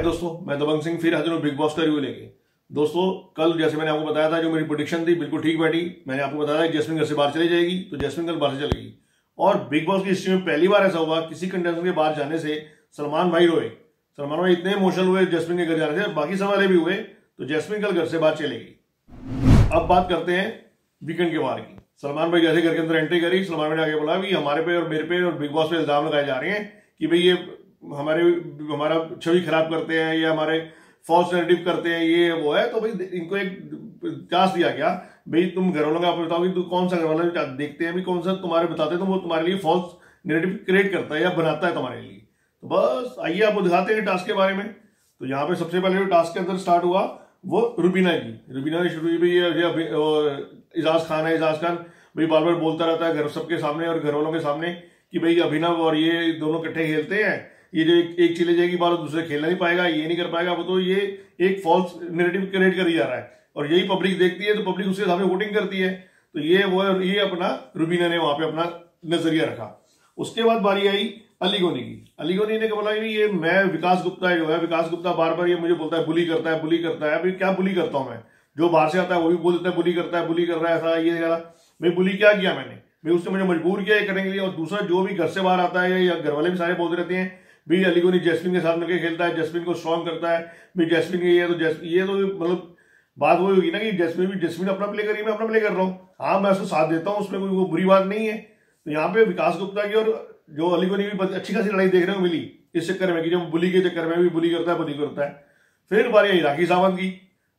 हाय दोस्तों, मैं दबंग सिंह फिर हाजिर हूं बिग बॉस का रिव्यू लेके। दोस्तों, कल जैसे मैंने आपको बताया था, जो मेरी प्रेडिक्शन थी बिल्कुल ठीक बैठी। मैंने आपको बताया कि जैस्मिन घर से बाहर चली जाएगी, तो जैस्मिन कल बाहर से चलेगी। और बिग बॉस की हिस्ट्री में पहली बार ऐसा हुआ किसी कंटेस्टेंट के बाहर जाने से सलमान भाई रोए। सलमान भाई इतने इमोशनल हुए जैस्मिन के घर जाने से, बाकी सब वाले भी हुए। तो जैस्मिन कल घर से बाहर चलेगी। अब बात करते हैं वीकेंड के बाहर की। सलमान भाई जैसे घर के अंदर एंट्री करी, सलमान भाई ने आगे बोला कि हमारे पे और मेरे पे और बिग बॉस पे इल्जाम लगाए जा रहे हैं कि भाई ये हमारा छवि खराब करते हैं या हमारे फॉल्स नैरेटिव करते हैं, ये वो है। तो भाई इनको एक टास्क दिया गया, भाई तुम घर वालों का बताओ कि कौन सा घर वाला देखते हैं, भी कौन सा तुम्हारे बताते हैं तो वो तुम्हारे लिए फॉल्स नैरेटिव क्रिएट करता है या बनाता है तुम्हारे लिए। तो बस आइए आपको दिखाते हैं टास्क के बारे में। तो यहाँ पे सबसे पहले जो टास्क के अंदर स्टार्ट हुआ वो रुबीना की। रुबीना ने शुरू की भाई ये इजाज खान है। इजाज खान भाई बार बार बोलता रहता है घर सबके सामने और घर वालों के सामने कि भाई अभिनव और ये दोनों इकट्ठे खेलते हैं, ये जो एक चले जाएगी बार दूसरे खेलना नहीं पाएगा, ये नहीं कर पाएगा। वो तो ये एक फॉल्स नैरेटिव क्रिएट कर ही जा रहा है और यही पब्लिक देखती है, तो पब्लिक उसके सामने वोटिंग करती है। तो ये अपना रुबीना ने वहां पे अपना नजरिया रखा। उसके बाद बारी आई अली गोनी की। अली गोनी ने बोला कि ये मैं विकास गुप्ता जो है, विकास गुप्ता बार बार ये मुझे बोलता है बुली करता है, बुली करता है। अभी क्या बुली करता हूं मैं? जो बाहर से आता है वो भी बोल देता है बुली करता है, बुली कर रहा है, ऐसा ये करा। भाई बुली क्या किया मैंने? भाई उसने मुझे मजबूर किया ये करने के लिए। और दूसरा जो भी घर से बाहर आता है या घर वाले भी सारे बोलते रहते हैं भाई अली गोनी जैस्मिन के साथ मिलकर खेलता है, जैस्मिन को स्ट्रॉन्ग करता है, भाई जैस्मिन ये तो मतलब बात वही होगी ना कि जैस्मिन अपना प्ले करी, मैं अपना प्ले कर रहा हूँ। हाँ, मैं उसको साथ देता हूँ, उसमें कोई वो बुरी बात नहीं है। तो यहाँ पे विकास गुप्ता की और जो अली गोनी भी अच्छी खासी लड़ाई देखने को मिली इस चक्कर में कि जब बुली के चक्कर में भी बुली करता है। फिर बारी आई राखी सावंत की।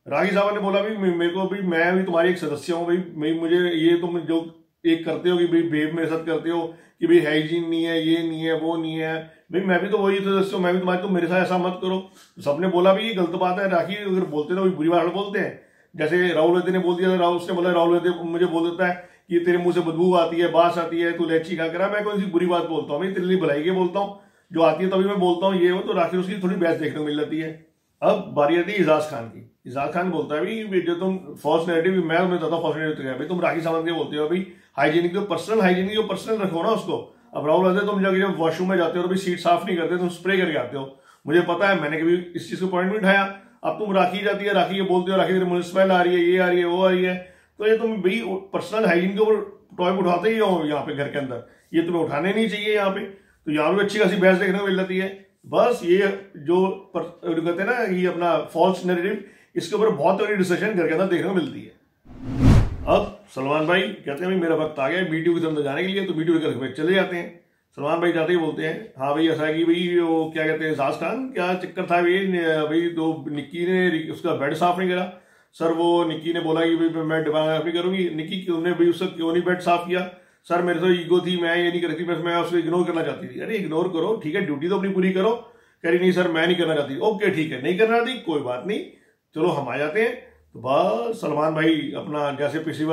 राखी सावंत ने बोला भी मेरे को भी मैं भी तुम्हारी एक सदस्य हूँ भाई, मुझे ये तुम जो एक करते हो कि भाई बेब मेरे साथ करते हो कि भाई हाइजीन नहीं है, ये नहीं है, वो नहीं है, भाई मैं भी तो वही सदस्य हूँ, मैं भी तुम्हारी, तुम मेरे साथ ऐसा मत करो। सबने बोला भी ये गलत बात है। राखी अगर बोलते ना बुरी बात बोलते हैं, जैसे राहुल वैद्य ने बोल दिया, उसने बोला राहुल वैद्य मुझे बोल देता है कि तेरे मुंह से बदबू आती है, बास आती है, तू लेची खा करा। मैं कौन सी बुरी बात बोलता हूँ? मैं तेरे लिए भलाई के बोलता हूँ, जो आती है तभी मैं बोलता हूँ ये हो। तो राखी उसकी थोड़ी बहस देखने को मिल जाती है। अब बारी आती है इजाज खान की। इजाज खान बोलता है भाई जो तुम फॉल्स नैरेटिव, मैं तुम्हें बताता हूँ फॉल्स नैरेटिव भाई तुम राखी सावंत के बोलते हो भाई हाइजीनिक, जो पर्सनल हाइजीनिक जो पर्सनल रखो ना उसको। अब राहुल वैद्य तुम जब वॉशरूम में जाते हो तो सीट साफ नहीं करते, तुम स्प्रे करके आते हो। मुझे पता है, मैंने कभी इस चीज को पॉइंट नहीं उठाया। अब तुम राखी जाती है, राखी के बोलते हो राखी तेरे मुझे स्मेल आ रही है, ये आ रही है, वो आ रही है। तो ये तुम भाई पर्सनल हाइजीन के ऊपर टॉयलेट उठाते ही हो यहाँ पे घर के अंदर, ये तुम्हें उठाने नहीं चाहिए यहाँ पे। तो यहाँ पे अच्छी खासी बहस देखने को मिल जाती है। बस ये जो कहते हैं ना ये अपना फॉल्स नैरेटिव, इसके ऊपर बहुत बड़ी डिस्कशन घर के अंदर देखने को मिलती है। अब सलमान भाई कहते हैं भाई मेरा वक्त आ गया बीटीयू के अंदर जाने के लिए, तो बीटीयू के घर पे चले जाते हैं। सलमान भाई जाते ही बोलते हैं हाँ भाई ऐसा है कि भाई वो क्या कहते हैं इजाज खान, क्या चक्कर था भाई तो निक्की ने उसका बेड साफ नहीं करा। सर वो निक्की ने बोला कि भाई मैं डिमांड नहीं करूंगी। निक्की तुमने भाई उसका क्यों नहीं बेड साफ किया? सर मेरे तो ईगो थी, मैं ये नहीं करती, बस मैं उसको इग्नोर करना चाहती थी। अरे इग्नोर करो, ठीक है, ड्यूटी तो अपनी पूरी करो। कह रही नहीं सर मैं नहीं करना चाहती। ओके ठीक है, नहीं करना चाहती कोई बात नहीं, चलो हम आ जाते हैं। तो बस सलमान भाई अपना जैसे पिछली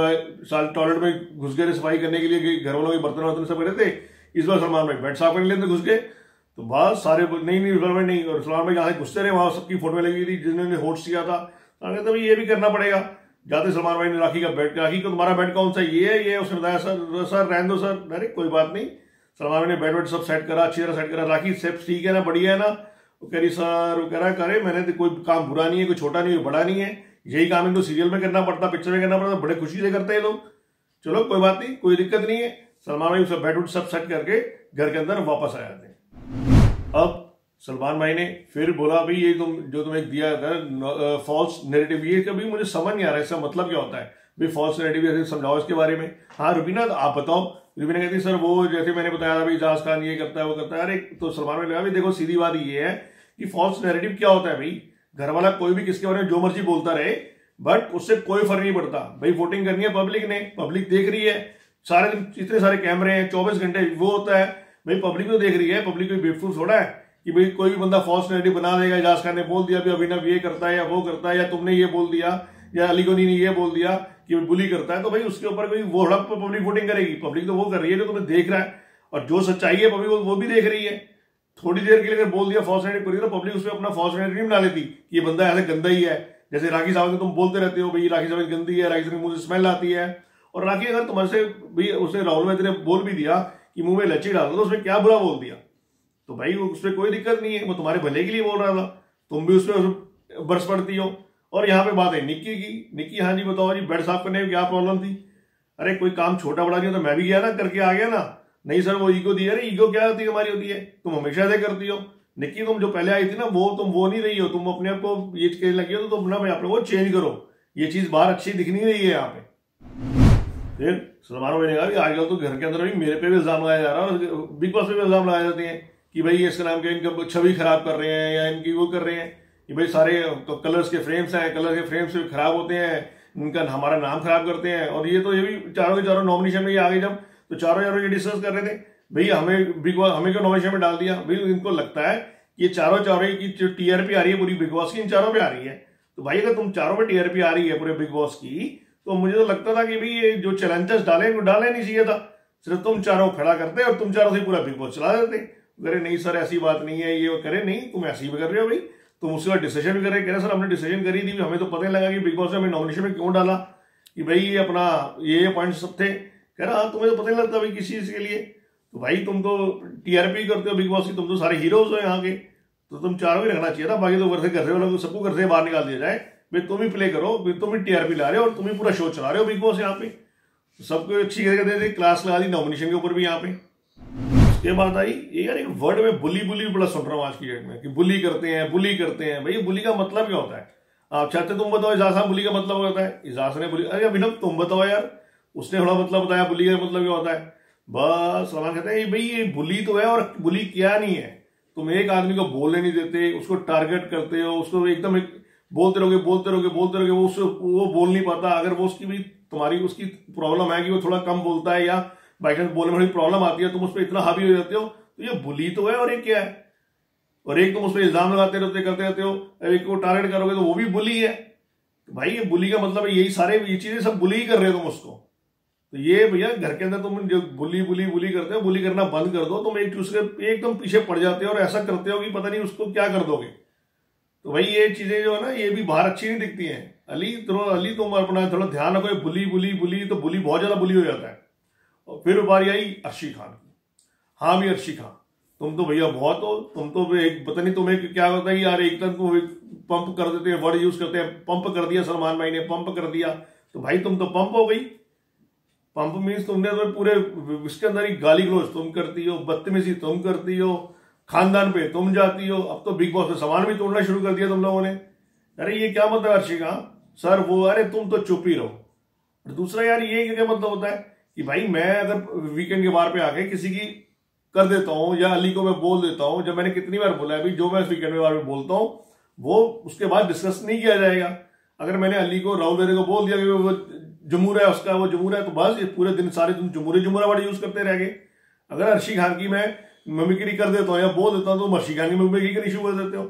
साल टॉयलेट में घुस गए सफाई करने के लिए, घर वालों के बर्तन वर्तन सब करे थे, इस बार सलमान भाई बेड साफ करने लेते घुस गए। तो बस सारे नहीं, और सलमान भाई जहां घुसते रहे वहां सबकी फोटो लगी थी जिन्होंने होस्ट किया था। तो ये भी करना पड़ेगा। जाते सलमान भाई ने राखी का बेड, राखी को तुम्हारा बेड कौन सा ये है, ये उसने बताया सर रहने दो सर। अरे कोई बात नहीं, सलमान भाई ने बेड सब सेट करा, अच्छी तरह सेट करा। राखी सेट ठीक है ना, बढ़िया है ना? वो कह रही सर, वो कह रहा करे मैंने तो कोई काम बुरा नहीं है, कोई छोटा नहीं है, बड़ा नहीं है, यही काम इनको सीरियल में करना पड़ता, पिक्चर में करना पड़ता, बड़े खुशी से करते हैं लोग। चलो कोई बात नहीं, कोई दिक्कत नहीं है। सलमान भाई सब बेड सब सेट करके घर के अंदर वापस आ जाते हैं। अब सलमान भाई ने फिर बोला भाई ये तुम्हें दिया था फॉल्स नैरेटिव, ये कभी मुझे समझ नहीं आ रहा इसका मतलब क्या होता है भाई फॉल्स नैरेटिव, समझाओ इसके बारे में। हाँ रुबीना आप बताओ। रुबीना कहती सर वो जैसे मैंने बताया था भाई इजाज खान ये करता है वो करता है। अरे तो सलमान भाई लगा भाई देखो सीधी बात ये है कि फॉल्स नैरेटिव क्या होता है भाई, घर वाला कोई भी किसके बारे में जो मर्जी बोलता रहे, बट उससे कोई फर्क नहीं पड़ता। भाई वोटिंग करनी है पब्लिक ने, पब्लिक देख रही है, सारे दिन इतने सारे कैमरे हैं 24 घंटे, वो होता है भाई पब्लिक तो देख रही है। पब्लिक कोई बेवकूफ थोड़ा है कि भाई कोई भी बंदा फॉल्स नैरेटिव बना देगा। इजाज खान ने बोल दिया भी अभिनव ये करता है या वो करता है, या तुमने ये बोल दिया, या अली गोनी ने ये बोल दिया कि बुली करता है, तो भाई उसके ऊपर कोई वो हड़प पब्लिक वोटिंग करेगी। पब्लिक तो वो कर रही है जो तुम्हें देख रहा है, और जो सच्चाई है पब्लिक वो भी देख रही है। थोड़ी देर के लिए अगर बोल दिया फॉल्स नैरेटिव करिए तो पब्लिक उसमें अपना फॉल्स नैरेटिव बना लेती कि ये बंदा ऐसा गंदा ही है। जैसे राखी सावंत तुम बोलते रहते हो भाई राखी सावंत गंदी है, राखी सावंत मुंह से स्मेल आती है, और राखी अगर तुम्हारे से भाई उसने राहुल वैद्य ने बोल भी दिया कि मुंह में लच्ची डाल दो, तो उसमें क्या बुरा बोल दिया? तो भाई उसमें कोई दिक्कत नहीं है, वो तुम्हारे भले के लिए बोल रहा था। तुम भी उसमें बरस पड़ती हो। और यहाँ पे बात है निक्की की। निक्की, हाँ जी बताओ जी, बेड साफ करने में क्या प्रॉब्लम थी? अरे कोई काम छोटा बड़ा नहीं तो मैं भी गया ना, करके आ गया ना। नहीं सर वो ईगो दी। अरे ईगो क्या होती है हमारी? होती है, तुम हमेशा ऐसे करती हो। निक्की तुम जो पहले आई थी ना, वो तुम वो नहीं रही हो, तुम अपने आप को ये कहने लगी हो, तो तुम अपना अपने वो चेंज करो। ये चीज बाहर अच्छी दिख नहीं रही है यहाँ पे। फिर सलमान भाई ने कहा कि आजकल तो घर के अंदर भी मेरे पे भी इल्जाम लगाया जा रहा है और बिग बॉस पे भी इल्जाम लगाए जाते हैं कि भाई इसका नाम क्या, इनका छवि खराब कर रहे हैं या इनकी वो कर रहे हैं कि भाई सारे कलर्स के फ्रेम्स हैं, कलर के फ्रेम्स खराब होते हैं, इनका हमारा नाम खराब करते हैं। और ये तो ये भी चारों के चारों नॉमिनेशन में ये आ गए जब, तो चारों ये डिस्कस कर रहे थे भाई हमें बिग बॉस हमें क्यों नॉमिनेशन में डाल दिया। भाई इनको लगता है ये चारों की जो टीआरपी आ रही है पूरी बिग बॉस की, इन चारों पे आ रही है। तो भाई अगर तुम चारों पे टीआरपी आ रही है पूरे बिग बॉस की, तो मुझे तो लगता था कि भाई ये जो चैलेंजर्स डाले वो डालने नहीं चाहिए था, सिर्फ तुम चारों खड़ा करते और तुम चारों से पूरा बिग बॉस चला देते। करे नहीं सर ऐसी बात नहीं है, ये करे नहीं, तुम ऐसे ही कर रहे हो भाई। तुम उसके बाद डिसीजन भी कर रहे, कह रहे सर हमने डिसीजन करी थी, हमें तो पता नहीं लगा कि बिग बॉस ने हमें नॉमिनेशन में क्यों डाला कि भाई ये अपना ये पॉइंट सब थे। कह रहा हाँ तुम्हें तो पता नहीं लगता भाई किसी चीज के लिए। तो भाई तुम तो टीआरपी करते हो बिग बॉस की, तुम तो सारे हीरोज हो यहाँ के, तो तुम चारों ही रखना चाहिए था। बाकी तो घर से कर रहे हो, सबको घर से बाहर निकाल दिया जाए, भाई तुम ही प्ले करो, तुम ही टीआरपी ला रहे हो और तुम ही पूरा शो चला रहे हो बिग बॉस यहाँ पे। सबको अच्छी करके क्लास लगा दी नॉमिनेशन के ऊपर भी यहाँ पे। उसके बाद आई ये यार एक वर्ड में बुली बुली बड़ा सुन रहा हूँ आज की डेट में कि बुली करते हैं, बुली करते हैं। भाई बुली का मतलब क्या होता है? आप चाहते तुम बताओ इजाज साहब बुली का मतलब क्या होता है? इजाज ने बुली, अरे अभिनव तुम बताओ यार, उसने थोड़ा मतलब बताया बुली का मतलब क्या होता है। बस सलमान कहते हैं भाई ये बुली तो है और बुली क्या नहीं है। तुम एक आदमी को बोलने नहीं देते, उसको टारगेट करते हो, उसको एकदम बोलते रहोगे बोलते रहोगे बोलते रहोगे, वो बोल नहीं पाता। अगर वो उसकी भी तुम्हारी उसकी प्रॉब्लम है कि वो थोड़ा कम बोलता है या बाई चांस बोलने में प्रॉब्लम आती है, तुम उस पर इतना हावी हो जाते हो, तो ये बुली तो है और एक क्या है। और एक तुम उस पर इल्जाम लगाते रहते करते रहते हो, एक को टारगेट करोगे तो वो भी बुली है। तो भाई ये बुली का मतलब है यही सारे ये चीजें सब बुली ही कर रहे हो तुम उसको। तो ये भैया घर के अंदर तुम जो बुली बुली बुली करते हो, बुली करना बंद कर दो। तुम एक दूसरे एकदम पीछे पड़ जाते हो और ऐसा करते हो कि पता नहीं उसको क्या कर दोगे। तो भाई ये चीजें जो है ना ये भी बाहर अच्छी नहीं दिखती हैं। अली तुम अपना थोड़ा ध्यान रखो, बुली बुली बुली तो बुली बहुत ज्यादा बुली हो जाता है। और फिर बारी आई अर्शी खान की। हाँ भी अर्शी खान तुम तो भैया बहुत हो, तुम तो एक पता नहीं तुम्हें क्या होता है यार, एक तक तुम पंप कर देते हैं, वर्ड यूज करते हैं, पंप कर दिया सलमान भाई ने, पंप कर दिया। तो भाई तुम तो पंप हो गई। पंप मीन्स तुमने तो पूरे इसके अंदर ही गाली गलौज तुम करती हो, बदतमीजी तुम करती हो, खानदान पे तुम जाती हो। अब तो बिग बॉस में सामान भी तोड़ना शुरू कर दिया तुम लोगों ने। अरे ये क्या मतलब अर्शी खान सर वो, अरे तुम तो चुप ही रहो। दूसरा यार ये क्या मतलब होता है कि भाई मैं अगर वीकेंड के बार पे आके किसी की कर देता हूं या अली को मैं बोल देता हूं, जब मैंने कितनी बार बोला है अभी, जो मैं वीकेंड के बार में बोलता हूं वो उसके बाद डिस्कस नहीं किया जाएगा। अगर मैंने अली को राहुल देने को बोल दिया कि वो जमूरा है उसका, वो जमूरा है, तो बस ये पूरे दिन सारे तुम जमूरा वर्ड यूज करते रह गए। अगर अर्शी खान की मैं ममिक्री कर देता हूँ या बोल देता हूँ तो अर्शी खान की ममिक्री करनी शुरू कर देते हो।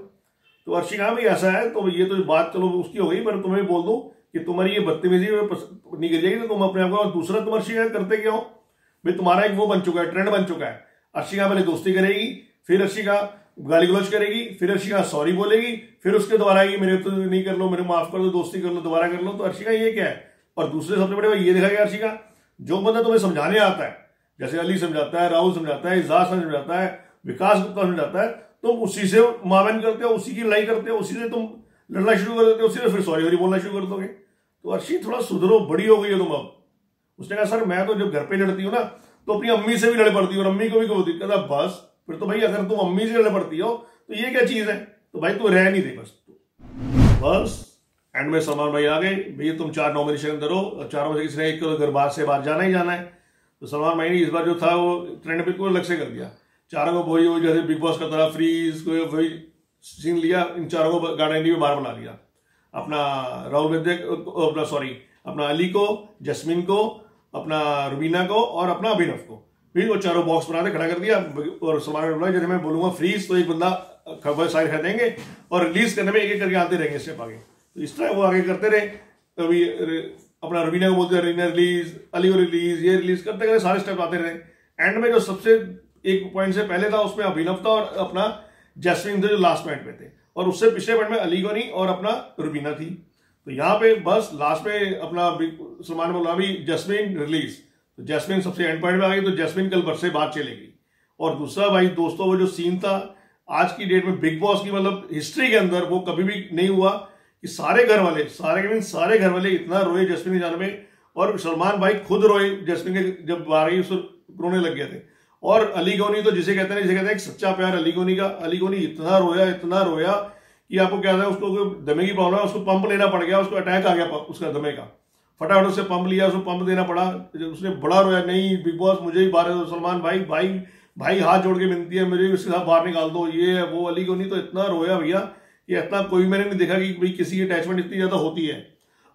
तो अर्शी खान भी ऐसा है, तो ये तो बात चलो उसकी हो गई, पर तुम्हें बोल दूं कि तुम्हारी ये बदतमीजी नहीं कर जाएगी तो तुम अपने आप को। और दूसरा तुम अर्शी खान करते क्यों भाई? तुम्हारा एक वो बन चुका है, ट्रेंड बन चुका है। अर्शी खान पहले दोस्ती करेगी, फिर अर्शी खान गाली गलौज करेगी, फिर अर्शी खान सॉरी बोलेगी, फिर उसके दोबारा आएगी मेरे तो नहीं कर लो, मेरे माफ कर दो, दोस्ती कर लो, दोबारा कर लो। तो अर्शी खान ये क्या है? और दूसरे सबसे बड़े ये देखा गया अर्शी खान जो बंदा तुम्हें समझाने आता है, जैसे अली समझाता है, राहुल समझाता है, इजाज समझाता है, विकास गुप्ता समझाता है, तुम उसी से मावन करते हो, उसी की लड़ाई करते हो, उसी से तुम लड़ना शुरू कर देते हो, उसी से फिर सॉरी बोलना शुरू कर दोगे। तो अर्शी थोड़ा सुधरो, बड़ी हो गई हो तुम अब। उसने कहा सर मैं तो जब घर पे लड़ती हूँ ना तो अपनी अम्मी से भी लड़ पड़ती हूँ और अम्मी को भी कोई दिक्कत है। बस फिर तो भाई अगर तुम अम्मी से लड़ पड़ती हो तो ये क्या चीज है? तो भाई तू रह नहीं दे बस एंड में सलमान भाई आ गए, भैया तुम 4 नॉमिनेशन अंदर हो, चारों में से किसी ने एक घर बाहर से बाहर जाना ही जाना है। तो सलमान भाई ने इस बार जो था वो ट्रेंड बिल्कुल अलग से कर दिया। चारों को वही जैसे बिग बॉस का तरह फ्रीज को वही सीन लिया, इन चारों को गारंटी में बाहर बना लिया। अपना राहुल अपना सॉरी अपना अली को, जस्मिन को, अपना रुबीना को और अपना अभिनव को, फिर वो चारों बॉक्स बना के खड़ा कर दिया। और सलमान ने बोला जैसे मैं बोलूंगा फ्रीज तो एक बंदा खबर साइड कर देंगे और रिलीज करने में एक एक करके आते रहेंगे स्टेप आगे। तो इस तरह वो आगे करते रहे। कभी अपना रुबीना को बोलते रवीना रिलीज, अली को रिलीज, ये रिलीज करते करते सारे स्टेप आते रहे। एंड में जो सबसे एक पॉइंट से पहले था उसमें अभिनव था और अपना जैस्मिन थे जो लास्ट पॉइंट पे थे, और उससे पिछले पॉइंट में अली गोनी और अपना रुबीना थी। तो यहाँ पे बस लास्ट में अपना सलमान बोला भी जैस्मिन रिलीज, तो जैस्मिन सबसे एंड पॉइंट में आ गई, तो जैस्मिन कल बरसे बात चलेगी। और दूसरा भाई दोस्तों वो जो सीन था आज की डेट में बिग बॉस की मतलब हिस्ट्री के अंदर वो कभी भी नहीं हुआ कि सारे घर वाले इतना रोए जैस्मिन के जाने में। और सलमान भाई खुद रोए जैस्मिन के जब बारह रोने लग गए थे। और अली गोनी तो जिसे कहते हैं एक सच्चा प्यार अली गोनी का, अली गोनी इतना रोया कि आपको क्या था, उसको दमे की प्रॉब्लम है, उसको पंप लेना पड़ गया, उसको अटैक आ गया उसका दमे का, फटाफट उससे पंप लिया, उसको पंप देना पड़ा। उसने बड़ा रोया, नहीं बिग बॉस मुझे ही बाहर, सलमान भाई हाथ जोड़ के विनती है मुझे उसके साथ बाहर निकाल दो, ये है वो। अली गोनी तो इतना रोया भैया कि इतना कोई मैंने नहीं देखा कि भाई किसी की अटैचमेंट इतनी ज्यादा होती है।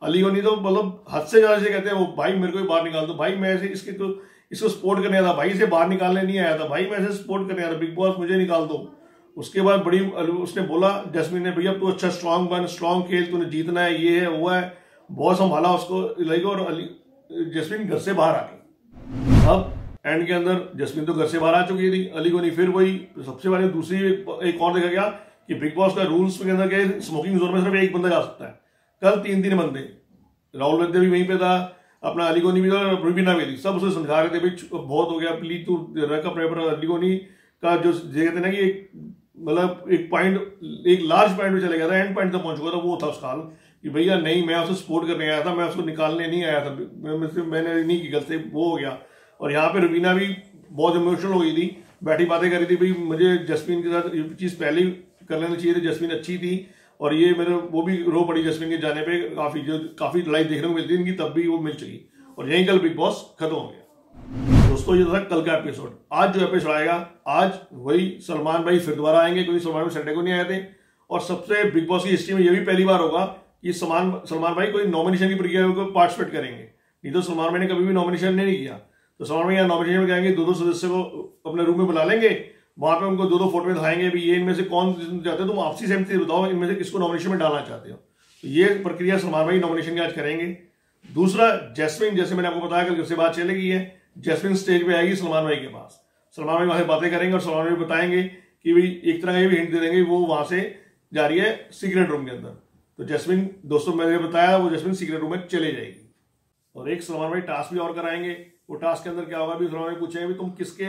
अली गोनी तो मतलब हद से ज्यादा से कहते हैं वो भाई मेरे को बाहर निकाल दो, भाई मैं ऐसे इसको सपोर्ट करने आया था, भाई इसे बाहर निकालने नहीं आया था, भाई मैं ऐसे सपोर्ट करने आया था, बिग बॉस मुझे निकाल दो। उसके बाद बड़ी उसने बोला जैस्मिन ने, भैया तू अच्छा स्ट्रांग बन, स्ट्रांग खेल, तूने जीतना है, ये है वो है, बहुत संभाला उसको लाइक। और जैस्मिन घर से बाहर आ गई। अब एंड के अंदर जैस्मिन तो घर से बाहर आ चुकी थी, अली गोनी फिर वही सबसे बड़ी दूसरी एक और देखा गया कि बिग बॉस का रूल्स के अंदर क्या, स्मोकिंग जोन में सिर्फ एक बंदा जा सकता है। कल 3 बंदे, राहुल वैद्य भी वहीं पे था, अपना अली गोनी भी था, रुबीना भी थी, सब उसे समझा रहे थे भाई बहुत हो गया, प्लीज तू रख अपने ऊपर। अली गोनी का जो कहते ना कि मतलब एक लार्ज पॉइंट में चले गया था, एंड पॉइंट तक पहुंच गया था, वो था उसका हाल कि भैया नहीं मैं उसको सपोर्ट करने आया था, मैं उसको निकालने नहीं आया था, मैंने नहीं की गलती, वो हो गया। और यहाँ पे रुबीना भी बहुत इमोशनल हो गई थी, बैठी बातें कर रही थी, भाई मुझे जैस्मिन के साथ ये चीज पहले ही कर लेनी चाहिए थी, जैस्मिन अच्छी थी। और ये मेरे वो भी रो पड़ी जैस्मिन के जाने पे, काफी लड़ाई देखने को मिलती थी इनकी, तब भी वो मिल चुकी। और यही कल बिग बॉस खत्म हो गया। दोस्तों ये था कल का एपिसोड। आज जो एपिसोड आएगा, आज वही सलमान भाई फिर दोबारा आएंगे, क्योंकि सलमान भाई संडे को नहीं आए थे। और सबसे बिग बॉस की हिस्ट्री में ये भी पहली बार होगा कि सलमान भाई कोई नॉमिनेशन की प्रक्रिया में पार्टिसिपेट करेंगे। नहीं तो सलमान भाई ने कभी भी नॉमिनेशन नहीं किया। तो सलमान भाई यहाँ नॉमिनेशन में जाएंगे, 2 सदस्य को अपने रूम में बुला लेंगे, वहां पे उनको 2 फोटो में दिखाएंगे भी ये इनमें से कौन चाहते हो, तुम आपसी सहमति बताओ इनमें से किसको नॉमिनेशन में डालना चाहते हो। तो ये प्रक्रिया सलमान भाई नॉमिनेशन की आज करेंगे। दूसरा जैस्मिन, जैसे मैंने आपको बताया कल घर से बात चलेगी है, जैस्मिन स्टेज पे आएगी सलमान भाई के पास, सलमान भाई वहां से बातें करेंगे और सलमान भाई बताएंगे कि भाई एक तरह का ये भी हिंट दे देंगे वो वहां से जा रही है सीक्रेट रूम के अंदर। तो जैस्मिन, दोस्तों मैंने बताया वो जैस्मिन सीक्रेट रूम में चले जाएगी। और एक सलमान भाई टास्क भी और कराएंगे। वो टास्क के अंदर क्या होगा, भी सलमान भाई पूछेंगे भी तुम किसके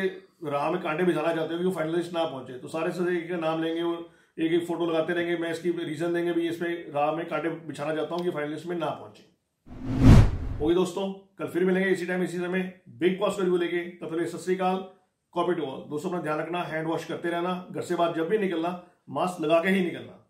राह में कांटे बिछाना चाहते हो कि वो फाइनलिस्ट ना पहुंचे। तो सारे से एक नाम लेंगे, वो एक फोटो लगाते रहेंगे, मैं इसकी रीजन देंगे भी इसमें राह में कांटे बिछाना चाहता हूँ कि फाइनलिस्ट में ना पहुंचे। होगी दोस्तों, कल फिर मिलेंगे इसी टाइम इसी समय बिग बॉस रिव्यू लेके। तब तक सत श्री अकाल, कॉपी टू ऑल। दोस्तों अपना ध्यान रखना, हैंड वॉश करते रहना, घर से बाहर जब भी निकलना मास्क लगा के ही निकलना।